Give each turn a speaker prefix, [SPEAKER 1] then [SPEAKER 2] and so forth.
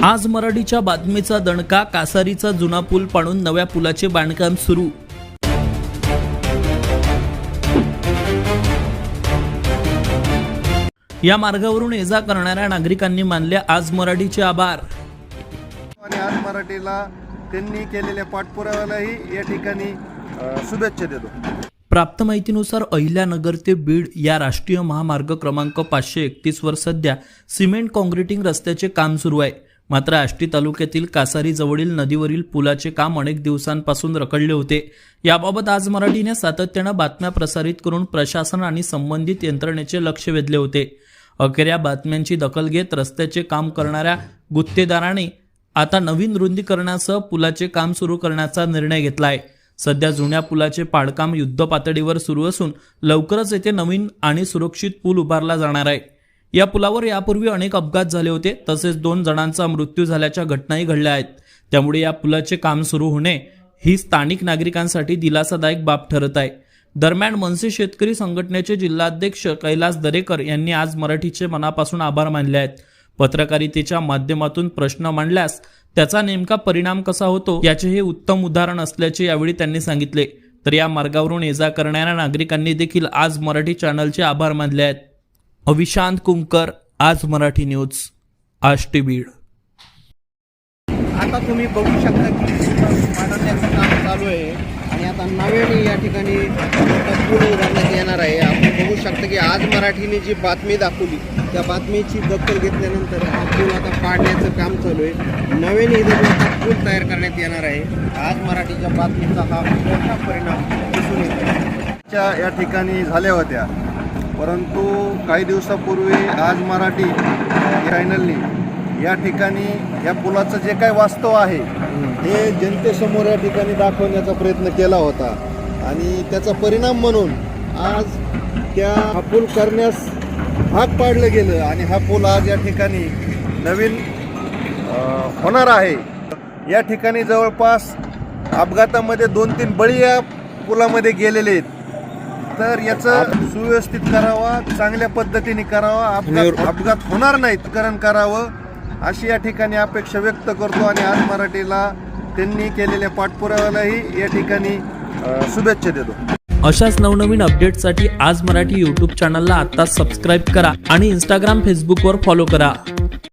[SPEAKER 1] आज मराठीच्या बातमीचा दणका, कासारीचा जुना पूल पाडून नव्या पुलाचे बांधकाम सुरू। या मार्गावरून ये-जा करणाऱ्या नागरिकांनी मानले आज मराठीचे आभार।
[SPEAKER 2] आणि आज मराठीला त्यांनी केलेल्या पाठपुराव्यालाही या ठिकाणी शुभेच्छा देतो।
[SPEAKER 1] प्राप्त माहितीनुसार अहिल्यानगर ते बीड या राष्ट्रीय महामार्ग क्रमांक 531 वर सध्या सिमेंट काँक्रिटिंग रस्त्याचे काम सुरू आहे। मात्र आष्टी तालुक्यातील कासारी जवळील नदीवरील पुलाचे काम अनेक दिवसांपासून रखडले होते। याबाबत आज मराठीने सातत्याने बातम्या प्रसारित करून प्रशासन आणि संबंधित यंत्रणेचे लक्ष वेधले होते। अखेर या बातम्यांची दखल घेत रस्त्याचे काम करणाऱ्या गुत्तेदाराने आता नवीन रुंदीकरणासह पुलाचे काम सुरू करण्याचा निर्णय घेतला आहे। सध्या जुन्या पुलाचे पाडकाम युद्धपातळीवर सुरू असून लवकरच येथे नवीन आणि सुरक्षित पूल उभारला जाणार आहे। या पुलावर यापूर्वी अनेक अपघात झाले होते, तसेच 2 जणांचा मृत्यू झाल्याच्या घटनाही घडल्या आहेत। त्यामुळे या पुलाचे काम सुरू होणे ही स्थानिक नागरिकांसाठी दिलासादायक बाब ठरत आहे। दरम्यान मनसे शेतकरी संघटनेचे जिल्हाध्यक्ष कैलास दरेकर यांनी आज मराठीचे मनापासून आभार मानले आहेत। पत्रकारितेच्या माध्यमातून प्रश्न मांडल्यास त्याचा नेमका परिणाम कसा होतो याचे हे उत्तम उदाहरण असल्याचे यावेळी त्यांनी सांगितले। तर या मार्गावरून ये-जा करणाऱ्या नागरिकांनी देखील आज मराठी चॅनलचे आभार मानले आहेत। अविशांत कुमकर, आज मराठी न्यूज, आष्टी बीड।
[SPEAKER 3] आता तुम्ही बघू शकता की पाडण्याचं काम चालू आहे आणि आता नव्याने या ठिकाणी पूल उभारण्यात येणार आहे। आपण बघू शकता की आज मराठीने जी बातमी दाखवली त्या बातमीची दखल घेतल्यानंतर हा पूल आता पाडण्याचं काम चालू आहे। नव्याने इथे आता पूल तयार करण्यात येणार आहे। आज मराठीच्या बातमीचा हा मोठा परिणाम दिसून येतो।
[SPEAKER 2] या ठिकाणी झाल्या होत्या, परंतु काही दिवसापूर्वी आज मराठी चॅनलनी या ठिकाणी या पुलाचं जे काही वास्तव आहे हे जनतेसमोर या ठिकाणी दाखवण्याचा प्रयत्न केला होता आणि त्याचा परिणाम म्हणून आज हा पूल करण्यास भाग पाडलं गेलं आणि हा पूल आज या ठिकाणी नवीन होणार आहे। या ठिकाणी जवळपास अपघातामध्ये 2-3 बळी या पुलामध्ये गेलेले आहेत। तर याचं सुव्यवस्थित करावा, चांगल्या पद्धतीने करावा, अपघात होणार नाहीत करावं अशी या ठिकाणी अपेक्षा व्यक्त करतो आणि आज मराठीला त्यांनी केलेल्या पाठपुराव्यालाही या ठिकाणी शुभेच्छा देतो।
[SPEAKER 1] अशाच नवनवीन अपडेट्ससाठी आज मराठी YouTube चॅनलला आता सबस्क्राइब करा आणि Instagram, Facebook वर फॉलो करा।